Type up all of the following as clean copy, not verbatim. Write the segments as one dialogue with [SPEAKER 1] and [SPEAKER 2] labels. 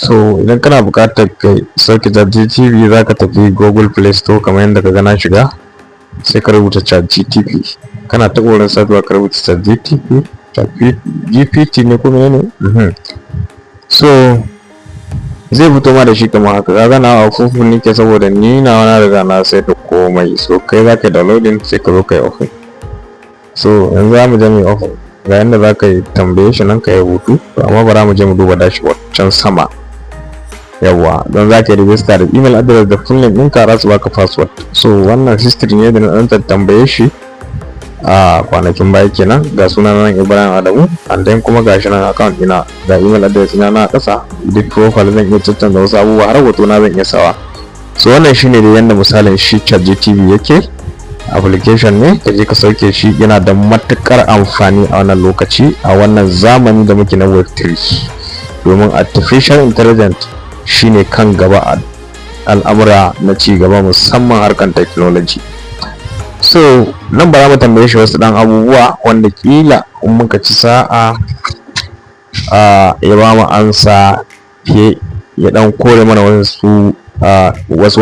[SPEAKER 1] So idan kana buƙatar ka sauke ChatGPT za ka tafi Google Play Store kamar yadda ka gana shiga, sai ka rubuta ChatGPT. Kana ta wurin saduwa ka rubuta ChatGPT ne kuma ne? So zai fito ma da shi kamar haka. Ka gana a funfun nike saboda ni na riga na sai da komai. So kai za ka yi downloading sai ka zo ka yi open. So yanzu za mu je mu yi open. Ga yadda za ka yi tambaye shi nan ka yi hutu, amma bara mu je mu duba dashboard can sama. Yawwa, don za ka yi register da email address da full name ɗinka za su baka password. So wannan history ne da na ɗan tambaye shi a kwanakin baya kenan. Ga sunan nan Ibrahim Adamu, and then kuma ga shi nan account ɗina, ga email address ɗina na ƙasa. Duk profile zan iya tattauna wasu abubuwa, har hoto na zan iya sawa. So wannan shine da yanda misalin shi ChatGPT yake. Application ne, ka je ka sauke shi, yana da matukar amfani a wannan lokaci, a wannan zamani da muke na Web3, domin artificial intelligence shine kan gaba a al'amura na ci gaba, musamman harkan technology. So nan ba za mu tambaye shi wasu dan abubuwa wanda kila in muka ci sa'a ya ba mu ansa ya dan kore mana wasu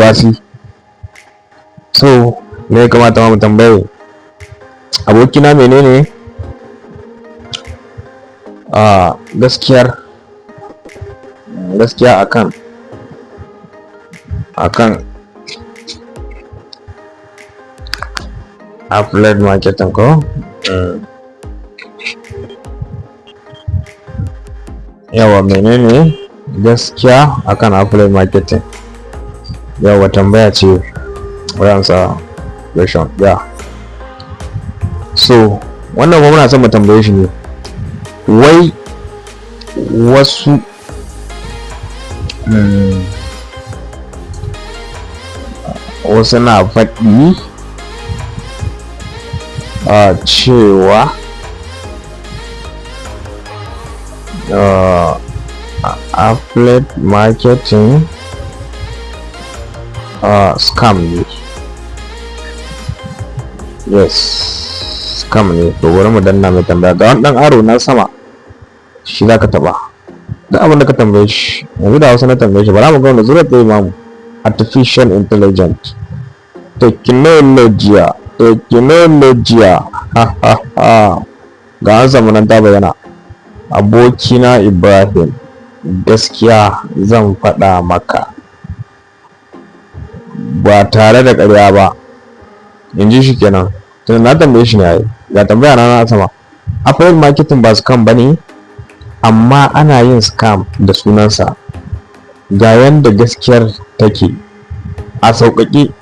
[SPEAKER 1] wasi. So me ya kamata mu tambaye abokina menene gaskiya akan affiliate marketing ko yawa menene gaskiya akan affiliate marketing? Yawa tambaya ce sa question. Yeah. So wannan kuma muna son mu tambaye shi ne, wai wasu na faɗi cewa affiliate marketing scam ne. Yes, scam ne. To bari mu danna mai tambaya. Ga wani dan aro na sama, shi zaka taba duk abin da ka tambaye shi. Yanzu da Hausa na tambaye shi, bara mu ga wani zuwa da imamu. Artificial intelligence, technology, ga an samu nan ta bayyana. Abokina Ibrahim, gaskiya zan faɗa maka ba tare da ƙarya ba, in ji shi kenan. Tun na tambaye shi ne yayi, ga tambaya na sama. Affiliate marketing ba scam bane, amma ana yin scam da sunansa. Ga yanda gaskiyar take a sauƙaƙe.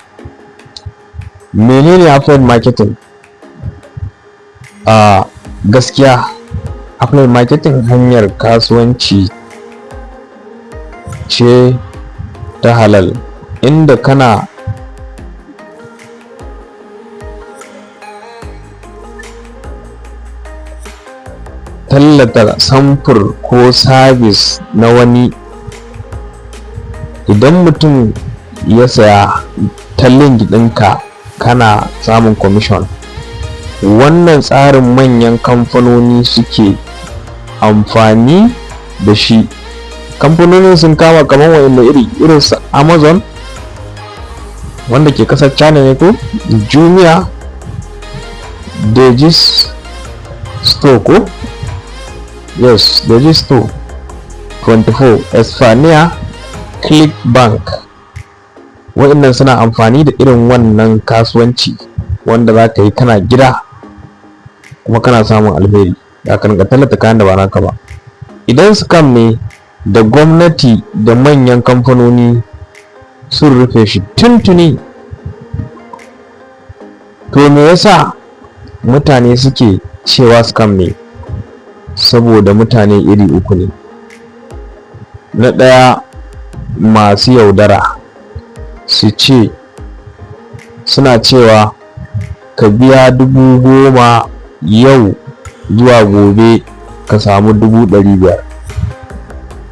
[SPEAKER 1] Menene affiliate marketing? Gaskiya affiliate marketing hanyar kasuwanci ce ta halal, inda kana tallata samfur ko sabis na wani. Idan mutum ya saya ta link ɗinka, kana samun commission. Wannan tsarin manyan kamfanoni suke amfani da shi. Kamfanonin sun kama kamar wa'inda irin su Amazon, wanda ke kasar China ne ko, Jumia, Degis Store ko, yes, Degis Store 24, Espania, Clickbank. Wa'innan suna amfani da irin wannan kasuwanci wanda za ka yi kana gida kuma kana samun alheri, da ka rinka tallata kayan da ba naka ba. Idan scam ne, da gwamnati da manyan kamfanoni sun rufe shi tuntuni. To me yasa mutane suke cewa scam ne? Saboda mutane iri uku ne. Na ɗaya, masu yaudara, su ce suna cewa ka biya 10,000 yau zuwa gobe ka samu 500,000.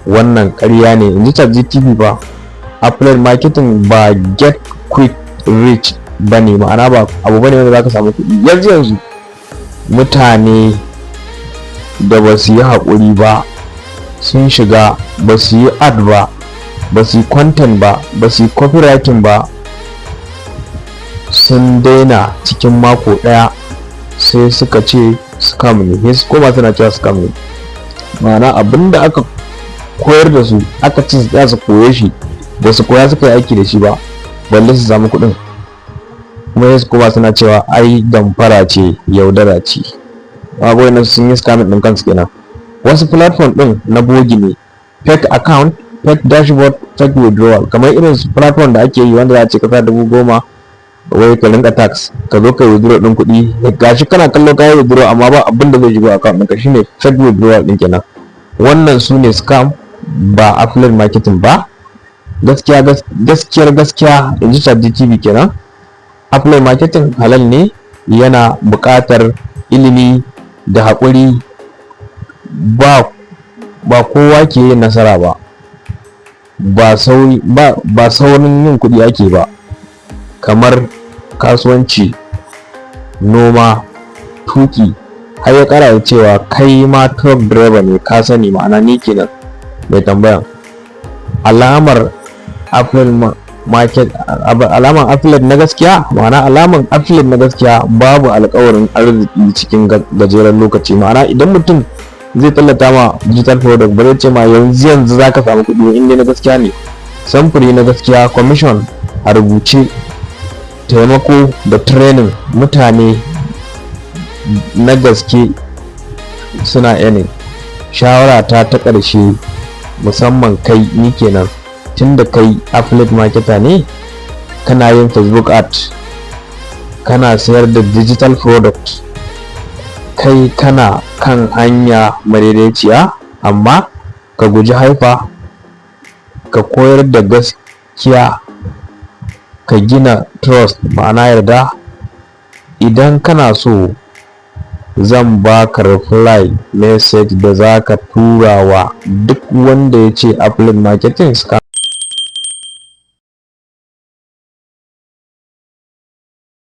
[SPEAKER 1] Wannan ƙarya ne, in ji ChatGPT ba. Affiliate marketing ba get quick rich bane, ma'ana ba abu bane wanda zaka samu kuɗi yanzu. Mutane da ba su yi haƙuri ba sun shiga ba su yi ad ba, ba su yi content ba, ba su yi copywriting ba, sun daina cikin mako ɗaya sai suka ce scam ne, sai su koma suna cewa scam ne. ma'ana abinda aka koyar da su aka ce za su koye shi, ba su koya suka yi aiki da shi ba balle su samu kuɗin, kuma sai su koma suna cewa ai damfara ce, yaudara ce. abubuwan nan sun yi scamming ɗin kansu kenan. Wasu platform ɗin na bogi ne, fake account, fake dashboard, fake withdrawal, kamar irin su platform da ake yi wanda za a ce kasa 10,000 wai ka rinka tax ka zo ka withdraw ɗin kuɗi, gashi kana kallo ka yi withdraw amma ba abin da zai shigo account ɗinka, shine fake withdrawal ɗin kenan. wannan su ne scam, ba affiliate marketing ba. gaskiya in ji ChatGPT kenan, affiliate marketing halal ne, yana buƙatar ilimi da haƙuri, ba kowa ke yin nasara ba, ba saurin yin kuɗi ake ba, kamar kasuwanci, noma, tuki. har ya ƙara da cewa kai ma truck driver ne ka sani, ma'ana ni kenan mai tambayan. alamar affiliate na gaskiya, ma'ana alaman affiliate na gaskiya babu alƙawarin arziki cikin gajeren lokaci. ma'ana idan mutum zai tallata ma digital product ba zai ce ma yanzu za ka samu kuɗi, inda na gaskiya ne. samfuri na gaskiya, commission a rubuce, taimako da training, mutane na gaske suna earning. shawara ta ƙarshe, musamman kai ni kenan, tunda kai affiliate marketer ne, kana yin Facebook ad, kana sayar da digital product, kai kana kan hanya madaidaiciya, amma ka guji haifa, ka koyar da gaskiya, ka gina trust, ma'ana yarda. idan kana so zan baka reply message da zaka tura wa duk wanda ya ce affiliate marketing scam